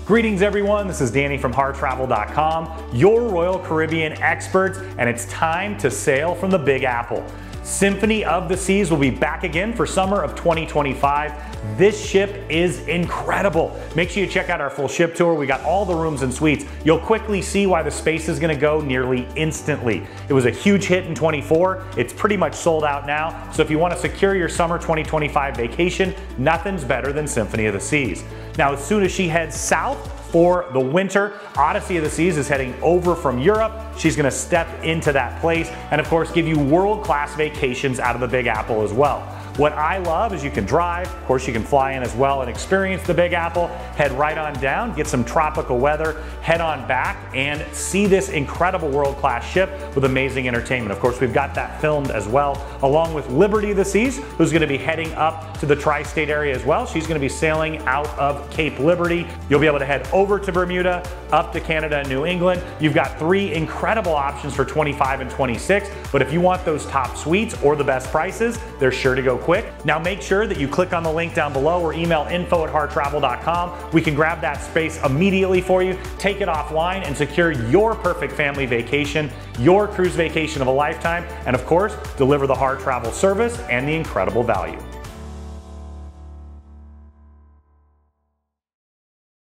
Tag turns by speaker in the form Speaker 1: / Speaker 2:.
Speaker 1: Greetings everyone, this is Danny from HarrTravel.com, your Royal Caribbean experts, and it's time to sail from the Big Apple. Symphony of the Seas will be back again for summer of 2025. This ship is incredible. Make sure you check out our full ship tour. We got all the rooms and suites. You'll quickly see why the space is gonna go nearly instantly. It was a huge hit in 24. It's pretty much sold out now. So if you want to secure your summer 2025 vacation, nothing's better than Symphony of the Seas. Now, as soon as she heads south for the winter, Odyssey of the Seas is heading over from Europe. She's gonna step into that place and of course give you world-class vacations out of the Big Apple as well. What I love is you can drive, of course you can fly in as well and experience the Big Apple, head right on down, get some tropical weather, head on back and see this incredible world-class ship with amazing entertainment. Of course, we've got that filmed as well, along with Liberty of the Seas, who's gonna be heading up to the tri-state area as well. She's gonna be sailing out of Cape Liberty. You'll be able to head over to Bermuda, up to Canada and New England. You've got 3 incredible options for 25 and 26, but if you want those top suites or the best prices, they're sure to go quick. Now make sure that you click on the link down below or email info@harrtravel.com. We can grab that space immediately for you, take it offline and secure your perfect family vacation, your cruise vacation of a lifetime, and of course, deliver the Harr Travel service and the incredible value.